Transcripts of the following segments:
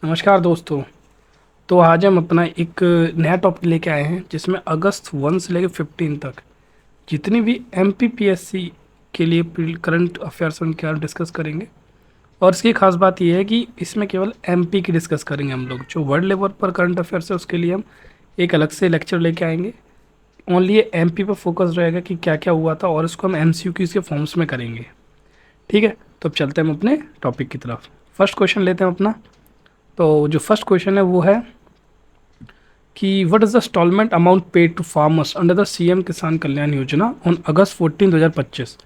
नमस्कार दोस्तों। तो आज हम अपना एक नया टॉपिक लेके आए हैं जिसमें अगस्त 1 से लेकर 15 तक जितनी भी एमपीपीएससी के लिए करंट अफेयर्स उनके बारे में डिस्कस करेंगे। और इसकी खास बात यह है कि इसमें केवल एमपी की डिस्कस करेंगे। हम लोग जो वर्ल्ड लेवल पर करंट अफेयर्स है उसके लिए हम एक अलग से लेक्चर लेके आएंगे। ओनली ये एमपी पर फोकस रहेगा कि क्या क्या हुआ था और इसको हम एमसीक्यूज़ के फॉर्म्स में करेंगे। ठीक है, तो अब चलते हैं हम अपने टॉपिक की तरफ। फर्स्ट क्वेश्चन लेते हैं अपना। तो जो फर्स्ट क्वेश्चन है वो है कि what is the instalment amount paid to farmers under the CM Kisan Kalyan योजना ऑन अगस्त 14 2025।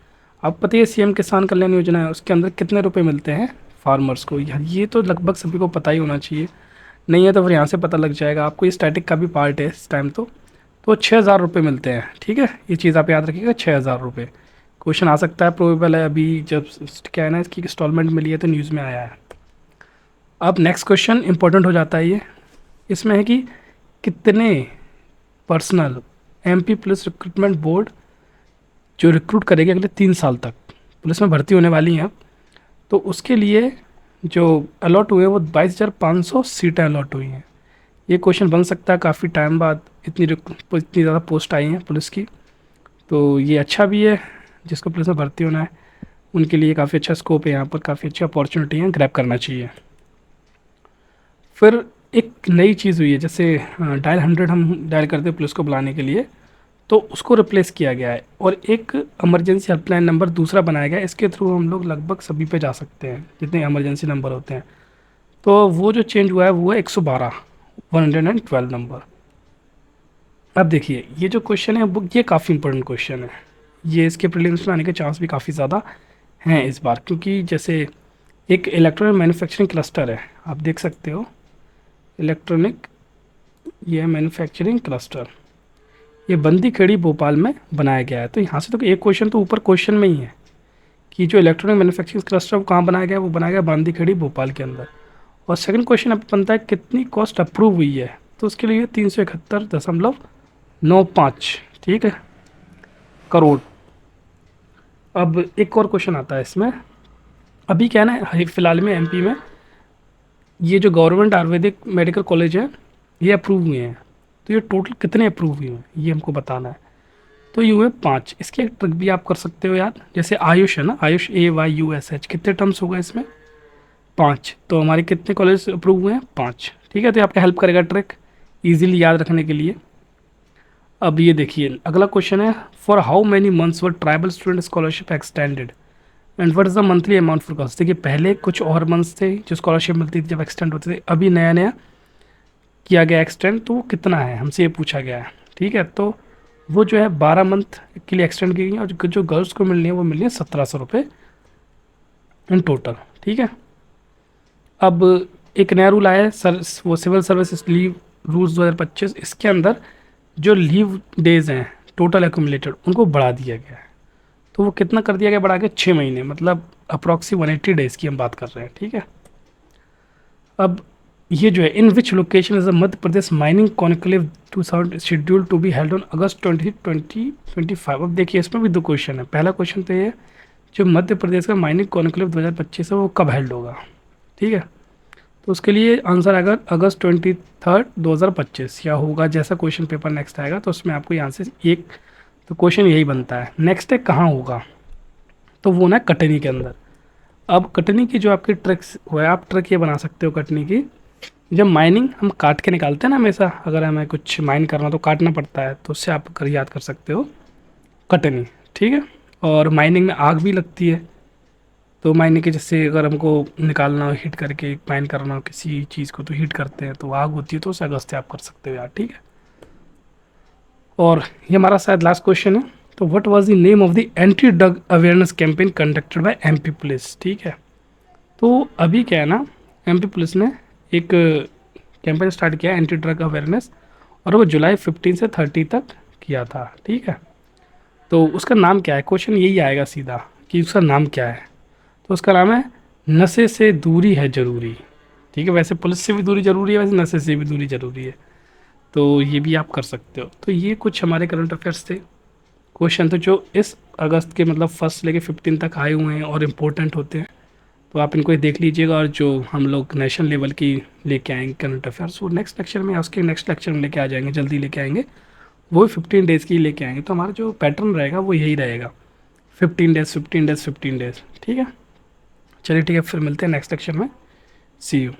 आप पता है सीएम किसान कल्याण योजना है, उसके अंदर कितने रुपए मिलते हैं फार्मर्स को। यार ये तो लगभग सभी को पता ही होना चाहिए, नहीं है तो फिर यहाँ से पता लग जाएगा आपको। ये स्टैटिक का भी पार्ट है इस टाइम। तो 6,000 रुपये मिलते हैं। ठीक है, ये चीज़ आप याद रखिएगा, 6,000 रुपये। क्वेश्चन आ सकता है, प्रोबेबल है। अभी जब क्या है ना, इसकी इंस्टॉलमेंट मिली है तो न्यूज़ में आया है। अब नेक्स्ट क्वेश्चन इंपॉर्टेंट हो जाता है ये। इसमें है कि कितने personal MP police recruitment board जो रिक्रूट करेगी अगले 3 साल तक, पुलिस में भर्ती होने वाली हैं अब, तो उसके लिए जो अलॉट हुए वो 22,500 सीटें अलॉट हुई हैं। ये क्वेश्चन बन सकता है काफ़ी टाइम बाद, इतनी ज़्यादा पोस्ट आई हैं पुलिस की। तो ये अच्छा भी है, जिसको पुलिस में भर्ती होना है उनके लिए काफ़ी अच्छा स्कोप है यहाँ पर, काफ़ी अच्छी अपॉर्चुनिटी है, ग्रैब करना चाहिए। फिर एक नई चीज़ हुई है, जैसे डायल 100 हम डायल करते हैं पुलिस को बुलाने के लिए, तो उसको रिप्लेस किया गया है और एक इमरजेंसी हेल्पलाइन नंबर दूसरा बनाया गया है। इसके थ्रू हम लोग लगभग सभी पे जा सकते हैं जितने इमरजेंसी नंबर होते हैं। तो वो जो चेंज हुआ है वो है 112 112 नंबर। अब देखिए ये जो क्वेश्चन है वो ये काफ़ी इंपॉर्टेंट क्वेश्चन है। ये इसके प्रीलिम्स में आने के चांस भी काफ़ी ज़्यादा हैं इस बार, क्योंकि जैसे एक इलेक्ट्रॉनिक मैन्युफैक्चरिंग क्लस्टर है, आप देख सकते हो इलेक्ट्रॉनिक, ये मैन्युफैक्चरिंग क्लस्टर, ये बंदी खेड़ी भोपाल में बनाया गया है। तो यहाँ से तो एक क्वेश्चन तो ऊपर क्वेश्चन में ही है कि जो इलेक्ट्रॉनिक मैन्युफैक्चरिंग क्लस्टर वो कहाँ बनाया गया है, वो बनाया गया बांदी खेड़ी भोपाल के अंदर। और सेकंड क्वेश्चन अब बनता है कितनी कॉस्ट अप्रूव हुई है, तो उसके लिए 371.95, ठीक है, करोड़। अब एक और क्वेश्चन आता है इसमें। अभी क्या है ना, फिलहाल में एमपी में ये जो गवर्नमेंट आयुर्वेदिक मेडिकल कॉलेज है ये अप्रूव हुए हैं। तो ये टोटल कितने अप्रूव हुए हैं ये हमको बताना है। तो ये हुए 5। इसके एक ट्रिक भी आप कर सकते हो यार, जैसे आयुष है ना, आयुष AYUSH, कितने टर्म्स होगा इसमें, 5। तो हमारे कितने कॉलेज अप्रूव हुए हैं, 5। ठीक है, तो ये आपका हेल्प करेगा ट्रिक ईजिली याद रखने के लिए। अब ये देखिए अगला क्वेश्चन है, for how many months were tribal student scholarship extended and what is the monthly amount for cost. देखिए पहले कुछ और मंथ्स थे जो स्कॉलरशिप मिलती थी जब एक्सटेंड होते थे, अभी नया नया किया गया एक्सटेंड, तो वो कितना है हमसे ये पूछा गया है। ठीक है, तो वो जो है 12 मंथ के लिए एक्सटेंड की गई है और जो गर्ल्स को मिलनी है वो मिलनी है 1,700 रुपये इन टोटल। ठीक है, अब एक नया रूल आया है सर, वो सिविल सर्विस लीव रूल्स 2025, इसके अंदर जो लीव डेज हैं टोटल एक्यूमुलेटेड उनको बढ़ा दिया गया है। तो वो कितना कर दिया गया बढ़ा के, 6 महीने, मतलब अप्रॉक्सी 180 डेज़ की हम बात कर रहे हैं। ठीक है, अब ये जो है, in which location is the Madhya Pradesh mining conclave 2000 schedule to be held on August 2025। अब देखिए इसमें भी 2 क्वेश्चन है। पहला क्वेश्चन तो ये, जो मध्य प्रदेश का माइनिंग कॉन्क्लेव 2025 है वो कब हेल्ड होगा। ठीक है, तो उसके लिए आंसर आएगा अगस्त 23 2025 या होगा, जैसा क्वेश्चन पेपर नेक्स्ट आएगा तो उसमें आपको यहाँ से एक, तो क्वेश्चन यही बनता है। नेक्स्ट है कहाँ होगा, तो वो ना कटनी के अंदर। अब कटनी की जो आपकी ट्रिक्स हुआ है, आप ट्रिक ये बना सकते हो कटनी की, जब माइनिंग हम काट के निकालते हैं ना हमेशा, अगर हमें कुछ माइन करना तो काटना पड़ता है, तो उससे आप कर याद कर सकते हो कटनी। ठीक है, और माइनिंग में आग भी लगती है, तो माइनिंग के जैसे अगर हमको निकालना हो, हीट करके माइन करना हो किसी चीज़ को, तो हीट करते हैं तो आग होती है, तो उस अगस्त से आप कर सकते हो यार। ठीक है, और ये हमारा शायद लास्ट क्वेश्चन है। तो what was the name of the anti drug awareness campaign conducted by MP police. ठीक है, तो अभी क्या है ना, एमपी पुलिस ने एक कैंपेन स्टार्ट किया एंटी ड्रग अवेयरनेस, और वो जुलाई 15 से 30 तक किया था। ठीक है, तो उसका नाम क्या है, क्वेश्चन यही आएगा सीधा कि उसका नाम क्या है। तो उसका नाम है नशे से दूरी है ज़रूरी। ठीक है, वैसे पुलिस से भी दूरी ज़रूरी है, वैसे नशे से भी दूरी ज़रूरी है, तो ये भी आप कर सकते हो। तो ये कुछ हमारे करंट अफेयर्स थे, क्वेश्चन थे जो इस अगस्त के मतलब 1 से लेके 15 तक आए हुए हैं और इम्पोर्टेंट होते हैं। तो आप इनको देख लीजिएगा। और जो हम लोग नेशनल लेवल की लेके आएंगे करंट अफेयर्स, वो नेक्स्ट लेक्चर में, उसके नेक्स्ट लेक्चर में लेके आ जाएंगे, जल्दी लेके आएंगे। वो 15 डेज़ की लेके आएंगे। तो हमारा जो पैटर्न रहेगा वो यही रहेगा, 15 डेज़ 15 डेज़ 15 डेज़। ठीक है, चलिए ठीक है, फिर मिलते हैं नेक्स्ट लेक्चर में। सी यू।